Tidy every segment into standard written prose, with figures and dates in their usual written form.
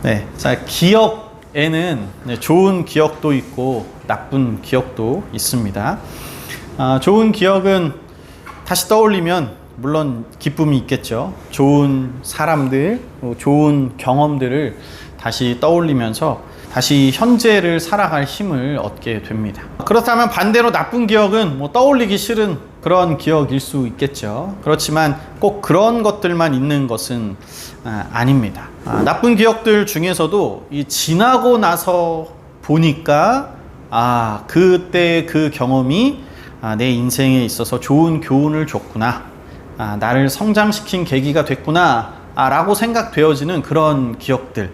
네, 자, 기억에는 좋은 기억도 있고 나쁜 기억도 있습니다. 좋은 기억은 다시 떠올리면 물론 기쁨이 있겠죠. 좋은 사람들, 좋은 경험들을 다시 떠올리면서 다시 현재를 살아갈 힘을 얻게 됩니다. 그렇다면 반대로 나쁜 기억은 떠올리기 싫은 그런 기억일 수 있겠죠. 그렇지만 꼭 그런 것들만 있는 것은 아닙니다. 나쁜 기억들 중에서도 이 지나고 나서 보니까 그때 그 경험이 내 인생에 있어서 좋은 교훈을 줬구나, 나를 성장시킨 계기가 됐구나 라고 생각되어지는 그런 기억들이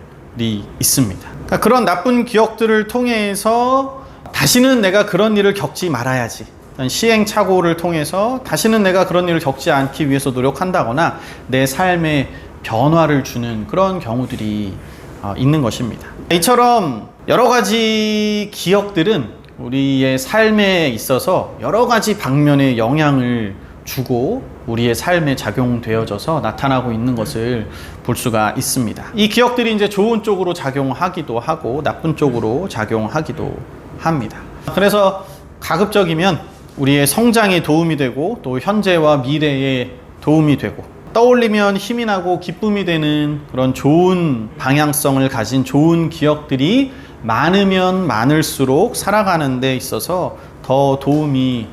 있습니다. 그러니까 그런 나쁜 기억들을 통해서 다시는 내가 그런 일을 겪지 말아야지, 시행착오를 통해서 다시는 내가 그런 일을 겪지 않기 위해서 노력한다거나 내 삶에 변화를 주는 그런 경우들이 있는 것입니다. 이처럼 여러 가지 기억들은 우리의 삶에 있어서 여러 가지 방면의 영향을 주고 우리의 삶에 작용되어져서 나타나고 있는 것을 볼 수가 있습니다. 이 기억들이 이제 좋은 쪽으로 작용하기도 하고 나쁜 쪽으로 작용하기도 합니다. 그래서 가급적이면 우리의 성장에 도움이 되고 또 현재와 미래에 도움이 되고 떠올리면 힘이 나고 기쁨이 되는 그런 좋은 방향성을 가진 좋은 기억들이 많으면 많을수록 살아가는 데 있어서 더 도움이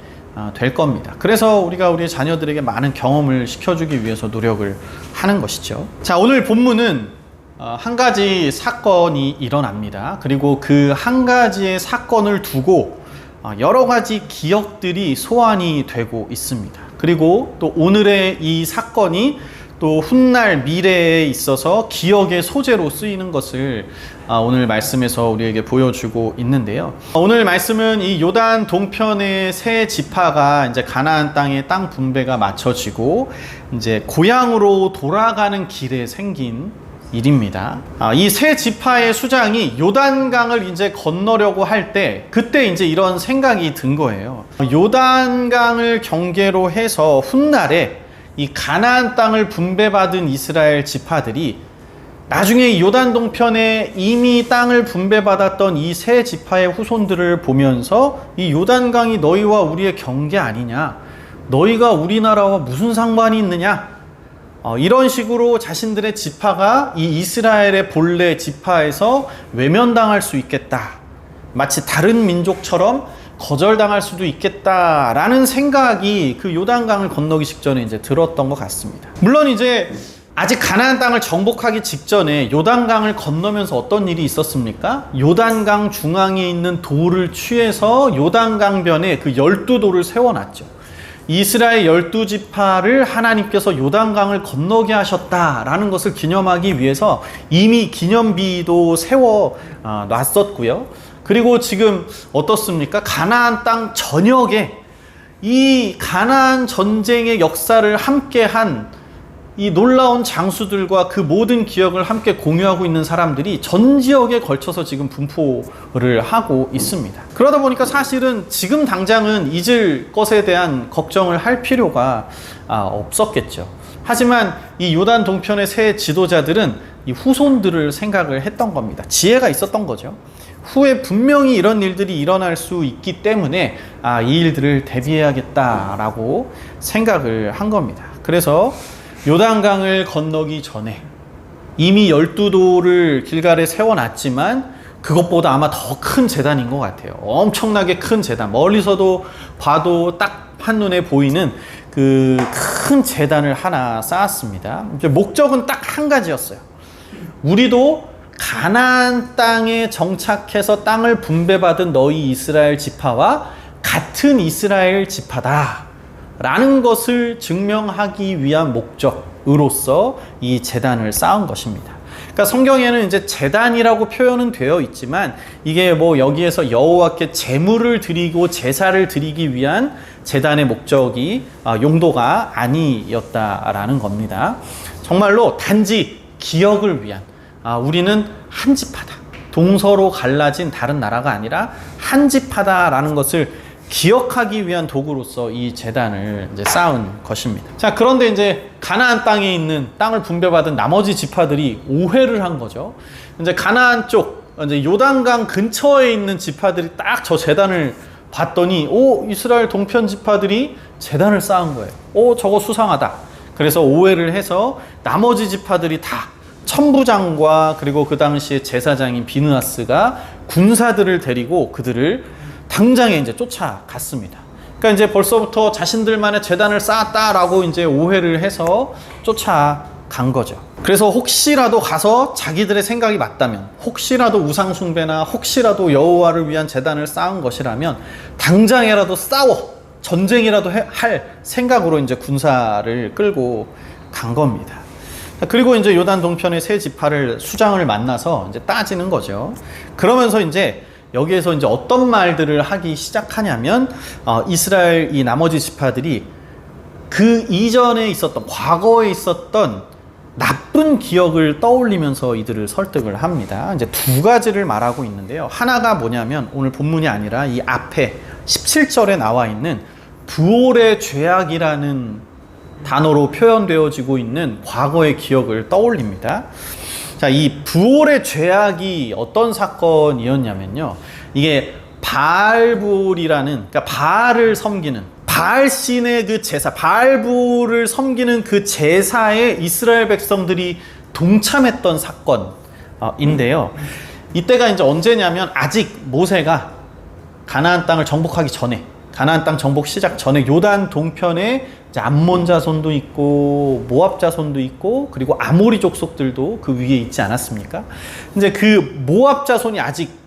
될 겁니다. 그래서 우리가 우리의 자녀들에게 많은 경험을 시켜주기 위해서 노력을 하는 것이죠. 자, 오늘 본문은 한 가지 사건이 일어납니다. 그리고 그 한 가지의 사건을 두고 여러 가지 기억들이 소환이 되고 있습니다. 그리고 또 오늘의 이 사건이 또 훗날 미래에 있어서 기억의 소재로 쓰이는 것을 오늘 말씀에서 우리에게 보여주고 있는데요. 오늘 말씀은 이 요단 동편의 세 지파가 이제 가나안 땅의 땅 분배가 마쳐지고 이제 고향으로 돌아가는 길에 생긴 일입니다. 이 세 지파의 수장이 요단강을 이제 건너려고 할 때 그때 이제 이런 생각이 든 거예요. 요단강을 경계로 해서 훗날에 이 가나안 땅을 분배받은 이스라엘 지파들이 나중에 요단 동편에 이미 땅을 분배받았던 이 세 지파의 후손들을 보면서 이 요단강이 너희와 우리의 경계 아니냐, 너희가 우리나라와 무슨 상관이 있느냐, 이런 식으로 자신들의 지파가 이 이스라엘의 본래 지파에서 외면당할 수 있겠다, 마치 다른 민족처럼 거절당할 수도 있겠다라는 생각이 그 요단강을 건너기 직전에 이제 들었던 것 같습니다. 물론 이제 아직 가나안 땅을 정복하기 직전에 요단강을 건너면서 어떤 일이 있었습니까? 요단강 중앙에 있는 돌을 취해서 요단강변에 그 12돌을 세워놨죠. 이스라엘 12지파를 하나님께서 요단강을 건너게 하셨다라는 것을 기념하기 위해서 이미 기념비도 세워 놨었고요. 그리고 지금 어떻습니까? 가나안 땅 전역에 이 가나안 전쟁의 역사를 함께한 이 놀라운 장수들과 그 모든 기억을 함께 공유하고 있는 사람들이 전 지역에 걸쳐서 지금 분포를 하고 있습니다. 그러다 보니까 사실은 지금 당장은 잊을 것에 대한 걱정을 할 필요가 없었겠죠. 하지만 이 요단 동편의 새 지도자들은 이 후손들을 생각을 했던 겁니다. 지혜가 있었던 거죠. 후에 분명히 이런 일들이 일어날 수 있기 때문에 이 일들을 대비해야겠다라고 생각을 한 겁니다. 그래서 요단강을 건너기 전에 이미 12돌을 길갈에 세워놨지만 그것보다 아마 더 큰 제단인 것 같아요. 엄청나게 큰 제단, 멀리서도 봐도 딱 한눈에 보이는 그 큰 제단을 하나 쌓았습니다. 목적은 딱 한 가지였어요. 우리도 가나안 땅에 정착해서 땅을 분배받은 너희 이스라엘 지파와 같은 이스라엘 지파다 라는 것을 증명하기 위한 목적으로서 이 제단을 쌓은 것입니다. 그러니까 성경에는 이제 제단이라고 표현은 되어 있지만 이게 여기에서 여호와께 제물을 드리고 제사를 드리기 위한 제단의 목적이 용도가 아니었다라는 겁니다. 정말로 단지 기억을 위한, 우리는 한 지파다, 동서로 갈라진 다른 나라가 아니라 한 지파다라는 것을 기억하기 위한 도구로서 이 제단을 이제 쌓은 것입니다. 자, 그런데 이제 가나안 땅에 있는 땅을 분배받은 나머지 지파들이 오해를 한 거죠. 이제 가나안 쪽, 이제 요단강 근처에 있는 지파들이 딱 저 제단을 봤더니, 이스라엘 동편 지파들이 제단을 쌓은 거예요. 저거 수상하다. 그래서 오해를 해서 나머지 지파들이 다 천부장과 그리고 그 당시에 제사장인 비느하스가 군사들을 데리고 그들을 당장에 이제 쫓아갔습니다. 그러니까 이제 벌써부터 자신들만의 제단을 쌓았다라고 이제 오해를 해서 쫓아간 거죠. 그래서 혹시라도 가서 자기들의 생각이 맞다면, 혹시라도 우상숭배나 혹시라도 여호와를 위한 제단을 쌓은 것이라면 당장이라도 싸워, 전쟁이라도 할 생각으로 이제 군사를 끌고 간 겁니다. 그리고 이제 요단 동편의 세 지파를 수장을 만나서 이제 따지는 거죠. 그러면서 이제 여기에서 이제 어떤 말들을 하기 시작하냐면, 이스라엘 이 나머지 지파들이 그 이전에 있었던, 과거에 있었던 나쁜 기억을 떠올리면서 이들을 설득을 합니다. 이제 두 가지를 말하고 있는데요. 하나가 뭐냐면, 오늘 본문이 아니라 이 앞에 17절에 나와 있는 부올의 죄악이라는 단어로 표현되어지고 있는 과거의 기억을 떠올립니다. 자, 이 부올의 죄악이 어떤 사건이었냐면요. 이게 바알불이라는, 그러니까 바알을 섬기는, 바알신의 그 제사, 바알불을 섬기는 그 제사에 이스라엘 백성들이 동참했던 사건인데요. 이때가 이제 언제냐면, 아직 모세가 가나안 땅을 정복하기 전에, 가나안 땅 정복 시작 전에 요단 동편에 암몬 자손도 있고 모압 자손도 있고 그리고 아모리 족속들도 그 위에 있지 않았습니까? 이제 그 모압 자손이 아직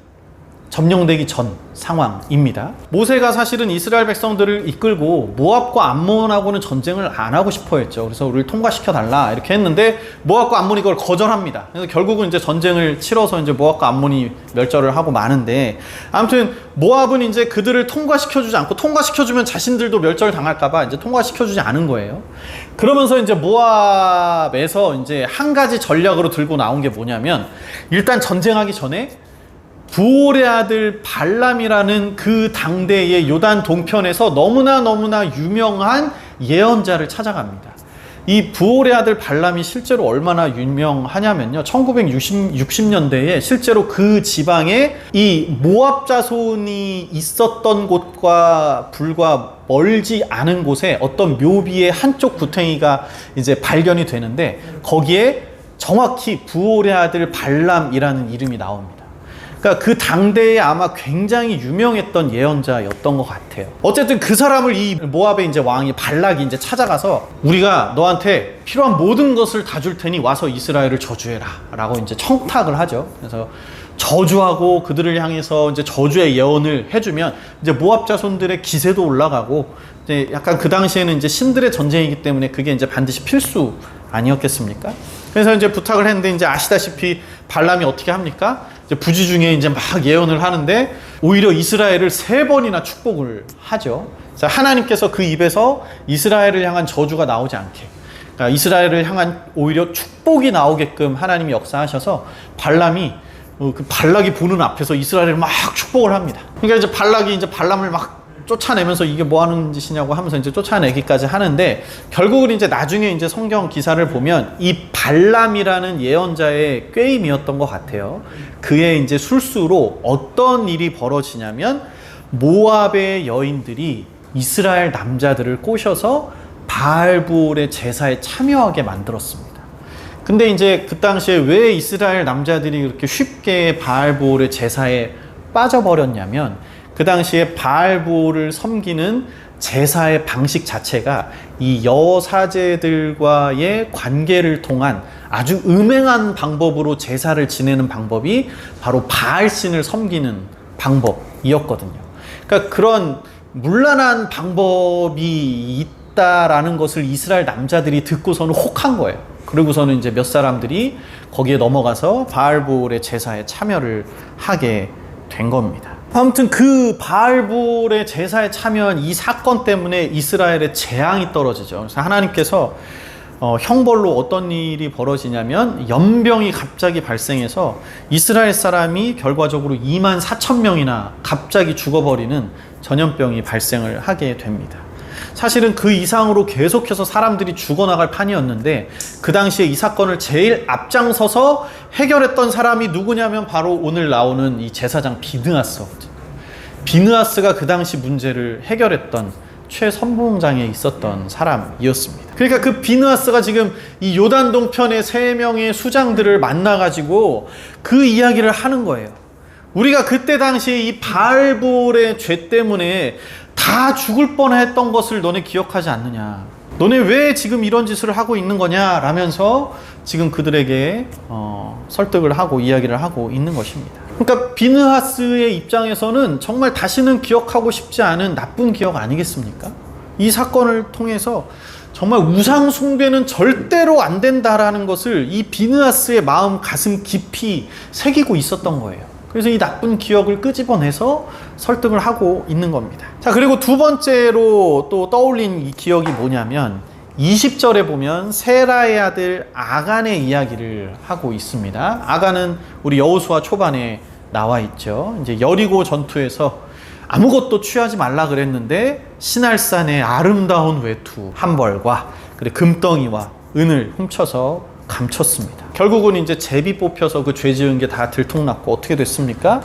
점령되기 전 상황입니다. 모세가 사실은 이스라엘 백성들을 이끌고 모압과 암몬하고는 전쟁을 안 하고 싶어 했죠. 그래서 우리를 통과시켜 달라 이렇게 했는데 모압과 암몬이 그걸 거절합니다. 그래서 결국은 이제 전쟁을 치러서 이제 모압과 암몬이 멸절을 하고 마는데, 아무튼 모압은 이제 그들을 통과시켜주지 않고, 통과시켜주면 자신들도 멸절 당할까봐 이제 통과시켜주지 않은 거예요. 그러면서 이제 모압에서 이제 한 가지 전략으로 들고 나온 게 뭐냐면, 일단 전쟁하기 전에 부올의 아들 발람이라는 그 당대의 요단 동편에서 너무나 유명한 예언자를 찾아갑니다. 이 부올의 아들 발람이 실제로 얼마나 유명하냐면요. 1960년대에 실제로 그 지방에 이 모압 자손이 있었던 곳과 불과 멀지 않은 곳에 어떤 묘비의 한쪽 구덩이가 이제 발견이 되는데, 거기에 정확히 부올의 아들 발람이라는 이름이 나옵니다. 그러니까 그 당대에 아마 굉장히 유명했던 예언자였던 것 같아요. 어쨌든 그 사람을 이 모압의 이제 왕이 발락이 이제 찾아가서, 우리가 너한테 필요한 모든 것을 다 줄 테니 와서 이스라엘을 저주해라 라고 이제 청탁을 하죠. 그래서 저주하고 그들을 향해서 이제 저주의 예언을 해주면 이제 모압 자손들의 기세도 올라가고, 이제 약간 그 당시에는 이제 신들의 전쟁이기 때문에 그게 이제 반드시 필수 아니었겠습니까? 그래서 이제 부탁을 했는데, 이제 아시다시피 발람이 어떻게 합니까? 이제 부지 중에 이제 막 예언을 하는데 오히려 이스라엘을 3번이나 축복을 하죠. 그래서 하나님께서 그 입에서 이스라엘을 향한 저주가 나오지 않게, 그러니까 이스라엘을 향한 오히려 축복이 나오게끔 하나님이 역사하셔서 발람이 그 발락이 보는 앞에서 이스라엘을 막 축복을 합니다. 그러니까 이제 발락이 이제 발람을 막 쫓아내면서 이게 뭐 하는 짓이냐고 하면서 이제 쫓아내기까지 하는데, 결국은 이제 나중에 이제 성경 기사를 보면 이 발람이라는 예언자의 꾀임이었던 것 같아요. 그의 이제 술수로 어떤 일이 벌어지냐면, 모압의 여인들이 이스라엘 남자들을 꼬셔서 바알불의 제사에 참여하게 만들었습니다. 근데 이제 그 당시에 왜 이스라엘 남자들이 그렇게 쉽게 바알불의 제사에 빠져버렸냐면, 그 당시에 바알불을 섬기는 제사의 방식 자체가 이 여사제들과의 관계를 통한 아주 음행한 방법으로 제사를 지내는 방법이 바로 바알신을 섬기는 방법이었거든요. 그러니까 그런 문란한 방법이 있다라는 것을 이스라엘 남자들이 듣고서는 혹한 거예요. 그리고서는 이제 몇 사람들이 거기에 넘어가서 바알불의 제사에 참여를 하게 된 겁니다. 아무튼 그 바알불의 제사에 참여한 이 사건 때문에 이스라엘의 재앙이 떨어지죠. 그래서 하나님께서 형벌로 어떤 일이 벌어지냐면 연병이 갑자기 발생해서 이스라엘 사람이 결과적으로 24,000명이나 갑자기 죽어버리는 전염병이 발생을 하게 됩니다. 사실은 그 이상으로 계속해서 사람들이 죽어나갈 판이었는데 그 당시에 이 사건을 제일 앞장서서 해결했던 사람이 누구냐면 바로 오늘 나오는 이 제사장 비느하스거든요. 비느하스가 그 당시 문제를 해결했던 최선봉장에 있었던 사람이었습니다. 그러니까 그 비느하스가 지금 이 요단 동편의 3명의 수장들을 만나가지고 그 이야기를 하는 거예요. 우리가 그때 당시에 이 바알볼의 죄 때문에 다 죽을 뻔했던 것을 너네 기억하지 않느냐, 너네 왜 지금 이런 짓을 하고 있는 거냐 라면서 지금 그들에게 설득을 하고 이야기를 하고 있는 것입니다. 그러니까 비느하스의 입장에서는 정말 다시는 기억하고 싶지 않은 나쁜 기억 아니겠습니까? 이 사건을 통해서 정말 우상 숭배는 절대로 안 된다라는 것을 이 비느하스의 마음 가슴 깊이 새기고 있었던 거예요. 그래서 이 나쁜 기억을 끄집어내서 설득을 하고 있는 겁니다. 자, 그리고 두 번째로 또 떠올린 이 기억이 뭐냐면 20절에 보면 세라의 아들 아간의 이야기를 하고 있습니다. 아간은 우리 여호수아 초반에 나와 있죠. 이제 여리고 전투에서 아무것도 취하지 말라 그랬는데 시날산의 아름다운 외투 한 벌과 그리고 금덩이와 은을 훔쳐서 감췄습니다. 결국은 이제 제비 뽑혀서 그 죄 지은 게 다 들통났고 어떻게 됐습니까?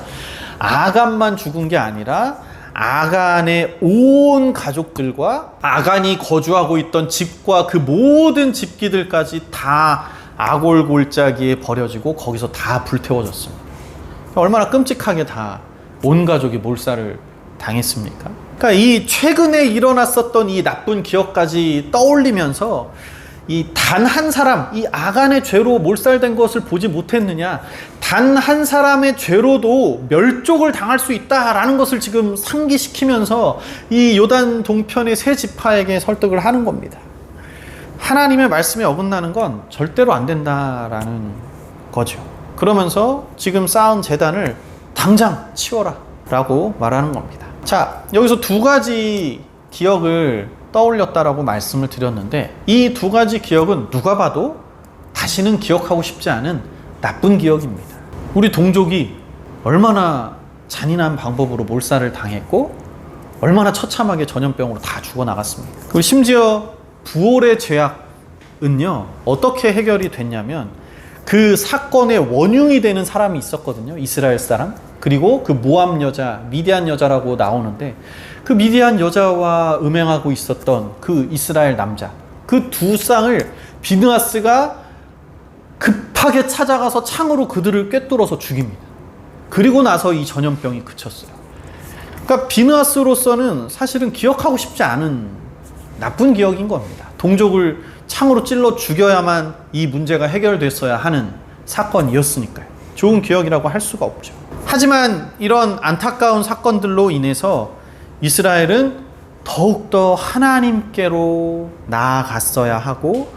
아간만 죽은 게 아니라 아간의 온 가족들과 아간이 거주하고 있던 집과 그 모든 집기들까지 다 아골골짜기에 버려지고 거기서 다 불태워졌습니다. 얼마나 끔찍하게 다 온 가족이 몰살을 당했습니까? 그러니까 이 최근에 일어났었던 이 나쁜 기억까지 떠올리면서 이 단 한 사람, 이 아간의 죄로 몰살된 것을 보지 못했느냐, 단 한 사람의 죄로도 멸족을 당할 수 있다라는 것을 지금 상기시키면서 이 요단 동편의 세 지파에게 설득을 하는 겁니다. 하나님의 말씀에 어긋나는 건 절대로 안 된다라는 거죠. 그러면서 지금 쌓은 제단을 당장 치워라 라고 말하는 겁니다. 자, 여기서 두 가지 기억을 떠올렸다라고 말씀을 드렸는데 이 두 가지 기억은 누가 봐도 다시는 기억하고 싶지 않은 나쁜 기억입니다. 우리 동족이 얼마나 잔인한 방법으로 몰살을 당했고 얼마나 처참하게 전염병으로 다 죽어나갔습니까? 그리고 심지어 부올의 죄악은요 어떻게 해결이 됐냐면 그 사건의 원흉이 되는 사람이 있었거든요. 이스라엘 사람, 그리고 그 모압 여자, 미디안 여자라고 나오는데 그 미디안 여자와 음행하고 있었던 그 이스라엘 남자, 그 두 쌍을 비느하스가 급하게 찾아가서 창으로 그들을 꿰뚫어서 죽입니다. 그리고 나서 이 전염병이 그쳤어요. 그러니까 비느하스로서는 사실은 기억하고 싶지 않은 나쁜 기억인 겁니다. 동족을 창으로 찔러 죽여야만 이 문제가 해결됐어야 하는 사건이었으니까요. 좋은 기억이라고 할 수가 없죠. 하지만 이런 안타까운 사건들로 인해서 이스라엘은 더욱더 하나님께로 나아갔어야 하고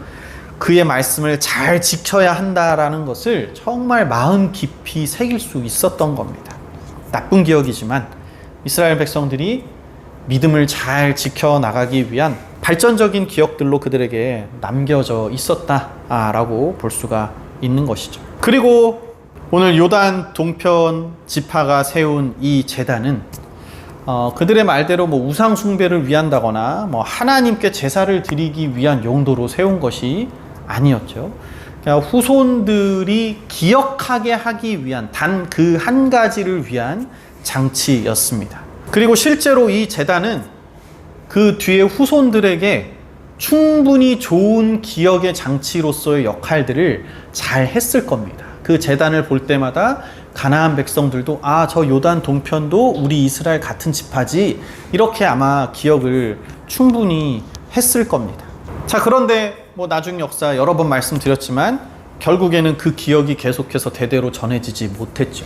그의 말씀을 잘 지켜야 한다라는 것을 정말 마음 깊이 새길 수 있었던 겁니다. 나쁜 기억이지만 이스라엘 백성들이 믿음을 잘 지켜나가기 위한 발전적인 기억들로 그들에게 남겨져 있었다라고 볼 수가 있는 것이죠. 그리고 오늘 요단 동편 지파가 세운 이 제단은 그들의 말대로 뭐 우상 숭배를 위한다거나 뭐 하나님께 제사를 드리기 위한 용도로 세운 것이 아니었죠. 그냥 후손들이 기억하게 하기 위한 단 그 한 가지를 위한 장치였습니다. 그리고 실제로 이 제단은 그 뒤에 후손들에게 충분히 좋은 기억의 장치로서의 역할들을 잘 했을 겁니다. 그 제단을 볼 때마다 가나안 백성들도 저 요단 동편도 우리 이스라엘 같은 지파지, 이렇게 아마 기억을 충분히 했을 겁니다. 자, 그런데 뭐 나중 역사 여러 번 말씀드렸지만 결국에는 그 기억이 계속해서 대대로 전해지지 못했죠.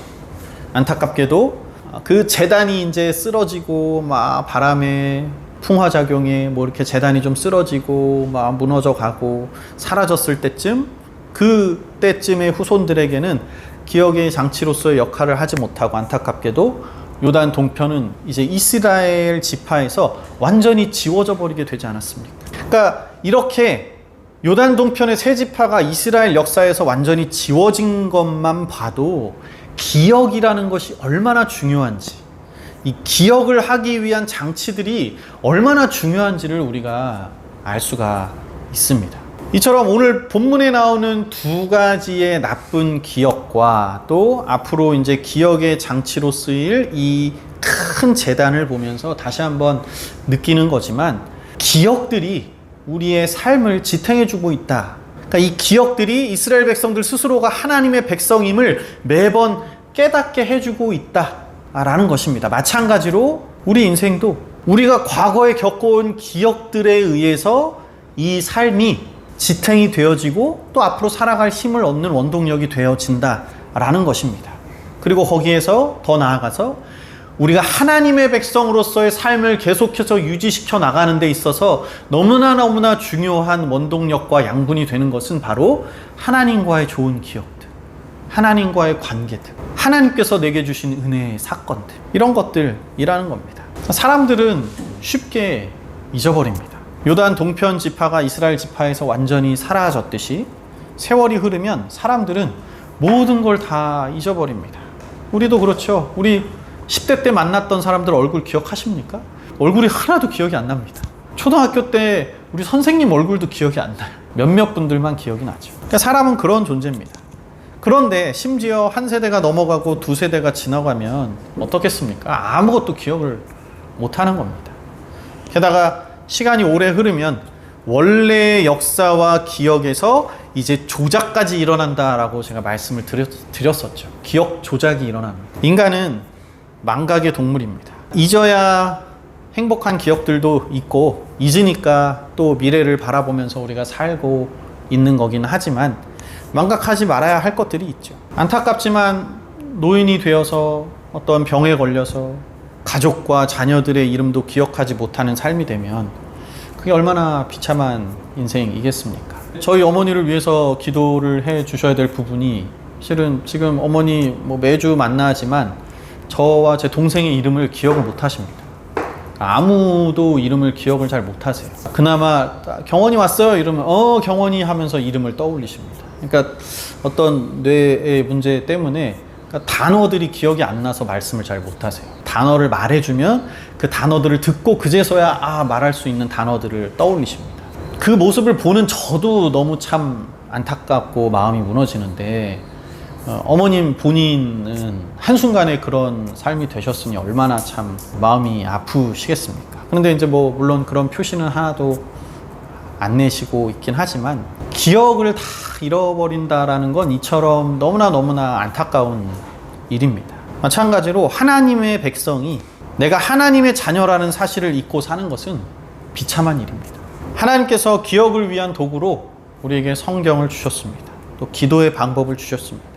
안타깝게도 그 제단이 이제 쓰러지고 막 바람에 풍화작용에 뭐 이렇게 제단이 좀 쓰러지고 막 무너져 가고 사라졌을 때쯤, 그때쯤의 후손들에게는 기억의 장치로서의 역할을 하지 못하고 안타깝게도 요단 동편은 이제 이스라엘 지파에서 완전히 지워져 버리게 되지 않았습니까? 그러니까 이렇게 요단 동편의 세 지파가 이스라엘 역사에서 완전히 지워진 것만 봐도 기억이라는 것이 얼마나 중요한지, 이 기억을 하기 위한 장치들이 얼마나 중요한지를 우리가 알 수가 있습니다. 이처럼 오늘 본문에 나오는 두 가지의 나쁜 기억과 또 앞으로 이제 기억의 장치로 쓰일 이 큰 재단을 보면서 다시 한번 느끼는 거지만, 기억들이 우리의 삶을 지탱해주고 있다. 그러니까 이 기억들이 이스라엘 백성들 스스로가 하나님의 백성임을 매번 깨닫게 해주고 있다라는 것입니다. 마찬가지로 우리 인생도 우리가 과거에 겪어온 기억들에 의해서 이 삶이 지탱이 되어지고 또 앞으로 살아갈 힘을 얻는 원동력이 되어진다라는 것입니다. 그리고 거기에서 더 나아가서 우리가 하나님의 백성으로서의 삶을 계속해서 유지시켜 나가는 데 있어서 너무나 중요한 원동력과 양분이 되는 것은 바로 하나님과의 좋은 기억들, 하나님과의 관계들, 하나님께서 내게 주신 은혜의 사건들, 이런 것들이라는 겁니다. 사람들은 쉽게 잊어버립니다. 요단 동편 지파가 이스라엘 지파에서 완전히 사라졌듯이 세월이 흐르면 사람들은 모든 걸 다 잊어버립니다. 우리도 그렇죠. 우리 10대 때 만났던 사람들 얼굴 기억하십니까? 얼굴이 하나도 기억이 안 납니다. 초등학교 때 우리 선생님 얼굴도 기억이 안 나요. 몇몇 분들만 기억이 나죠. 그러니까 사람은 그런 존재입니다. 그런데 심지어 한 세대가 넘어가고 두 세대가 지나가면 어떻겠습니까? 아무것도 기억을 못하는 겁니다. 게다가 시간이 오래 흐르면 원래의 역사와 기억에서 이제 조작까지 일어난다라고 제가 말씀을 드렸었죠. 기억 조작이 일어납니다. 인간은 망각의 동물입니다. 잊어야 행복한 기억들도 있고, 잊으니까 또 미래를 바라보면서 우리가 살고 있는 거긴 하지만 망각하지 말아야 할 것들이 있죠. 안타깝지만 노인이 되어서 어떤 병에 걸려서 가족과 자녀들의 이름도 기억하지 못하는 삶이 되면 그게 얼마나 비참한 인생이겠습니까? 저희 어머니를 위해서 기도를 해 주셔야 될 부분이, 실은 지금 어머니 매주 만나지만 저와 제 동생의 이름을 기억을 못 하십니다. 아무도 이름을 기억을 잘 못 하세요. 그나마 경원이 왔어요 이러면 경원이 하면서 이름을 떠올리십니다. 그러니까 어떤 뇌의 문제 때문에 단어들이 기억이 안 나서 말씀을 잘 못 하세요. 단어를 말해주면 그 단어들을 듣고 그제서야 말할 수 있는 단어들을 떠올리십니다. 그 모습을 보는 저도 너무 참 안타깝고 마음이 무너지는데, 어머님 본인은 한순간에 그런 삶이 되셨으니 얼마나 참 마음이 아프시겠습니까? 그런데 이제 물론 그런 표시는 하나도 안 내시고 있긴 하지만, 기억을 다 잃어버린다라는 건 이처럼 너무나 안타까운 일입니다. 마찬가지로 하나님의 백성이 내가 하나님의 자녀라는 사실을 잊고 사는 것은 비참한 일입니다. 하나님께서 기억을 위한 도구로 우리에게 성경을 주셨습니다. 또 기도의 방법을 주셨습니다.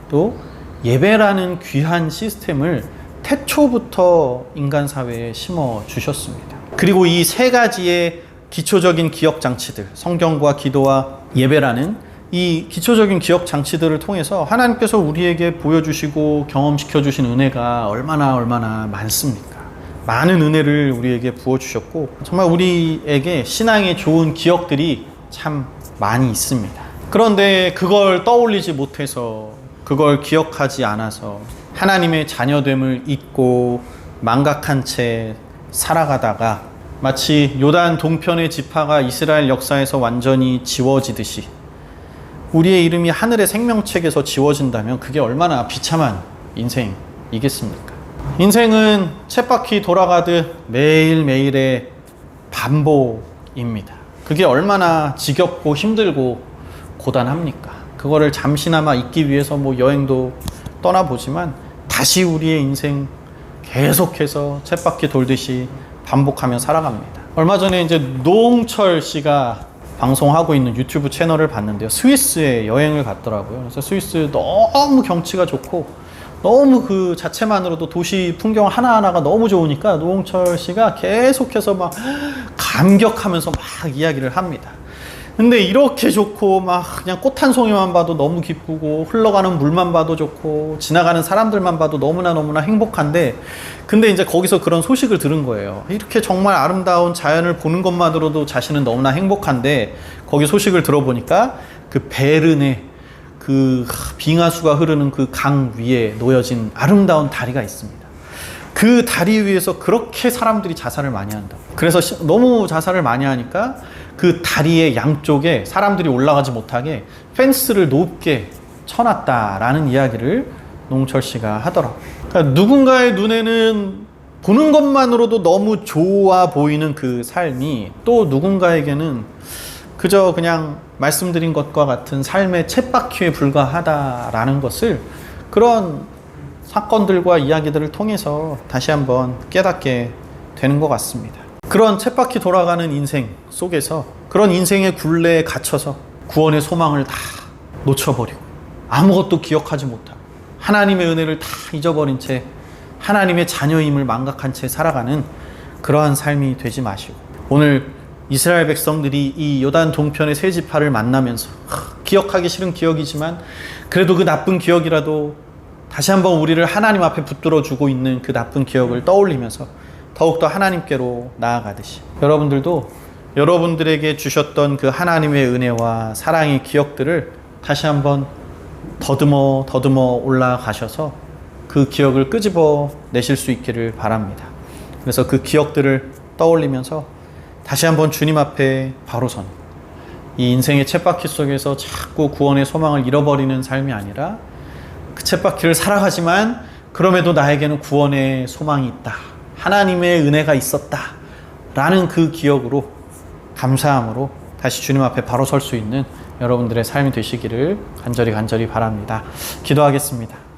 또 예배라는 귀한 시스템을 태초부터 인간 사회에 심어 주셨습니다. 그리고 이 세 가지의 기초적인 기억 장치들, 성경과 기도와 예배라는 이 기초적인 기억 장치들을 통해서 하나님께서 우리에게 보여주시고 경험시켜 주신 은혜가 얼마나 많습니까? 많은 은혜를 우리에게 부어주셨고, 정말 우리에게 신앙의 좋은 기억들이 참 많이 있습니다. 그런데 그걸 떠올리지 못해서, 그걸 기억하지 않아서 하나님의 자녀됨을 잊고 망각한 채 살아가다가 마치 요단 동편의 지파가 이스라엘 역사에서 완전히 지워지듯이 우리의 이름이 하늘의 생명책에서 지워진다면 그게 얼마나 비참한 인생이겠습니까? 인생은 쳇바퀴 돌아가듯 매일매일의 반복입니다. 그게 얼마나 지겹고 힘들고 고단합니까? 그거를 잠시나마 잊기 위해서 여행도 떠나보지만 다시 우리의 인생 계속해서 쳇바퀴 돌듯이 반복하며 살아갑니다. 얼마 전에 이제 노홍철 씨가 방송하고 있는 유튜브 채널을 봤는데요. 스위스에 여행을 갔더라고요. 그래서 스위스 너무 경치가 좋고 너무 그 자체만으로도 도시 풍경 하나하나가 너무 좋으니까 노홍철 씨가 계속해서 막 감격하면서 막 이야기를 합니다. 근데 이렇게 좋고 막 그냥 꽃 한 송이만 봐도 너무 기쁘고 흘러가는 물만 봐도 좋고 지나가는 사람들만 봐도 너무나 행복한데, 근데 이제 거기서 그런 소식을 들은 거예요. 이렇게 정말 아름다운 자연을 보는 것만으로도 자신은 너무나 행복한데, 거기 소식을 들어보니까 그 베른에 그 빙하수가 흐르는 그 강 위에 놓여진 아름다운 다리가 있습니다. 그 다리 위에서 그렇게 사람들이 자살을 많이 한다고. 그래서 너무 자살을 많이 하니까 그 다리의 양쪽에 사람들이 올라가지 못하게 펜스를 높게 쳐놨다라는 이야기를 농철 씨가 하더라고요. 그러니까 누군가의 눈에는 보는 것만으로도 너무 좋아 보이는 그 삶이 또 누군가에게는 그저 그냥 말씀드린 것과 같은 삶의 쳇바퀴에 불과하다라는 것을 그런 사건들과 이야기들을 통해서 다시 한번 깨닫게 되는 것 같습니다. 그런 쳇바퀴 돌아가는 인생 속에서 그런 인생의 굴레에 갇혀서 구원의 소망을 다 놓쳐버리고 아무것도 기억하지 못하고 하나님의 은혜를 다 잊어버린 채 하나님의 자녀임을 망각한 채 살아가는 그러한 삶이 되지 마시고, 오늘 이스라엘 백성들이 이 요단 동편의 세 지파를 만나면서 기억하기 싫은 기억이지만 그래도 그 나쁜 기억이라도 다시 한번 우리를 하나님 앞에 붙들어 주고 있는 그 나쁜 기억을 떠올리면서 더욱더 하나님께로 나아가듯이, 여러분들도 여러분들에게 주셨던 그 하나님의 은혜와 사랑의 기억들을 다시 한번 더듬어 올라가셔서 그 기억을 끄집어 내실 수 있기를 바랍니다. 그래서 그 기억들을 떠올리면서 다시 한번 주님 앞에 바로 선, 이 인생의 쳇바퀴 속에서 자꾸 구원의 소망을 잃어버리는 삶이 아니라 그 쳇바퀴를 살아가지만 그럼에도 나에게는 구원의 소망이 있다, 하나님의 은혜가 있었다 라는 그 기억으로, 감사함으로 다시 주님 앞에 바로 설 수 있는 여러분들의 삶이 되시기를 간절히 바랍니다. 기도하겠습니다.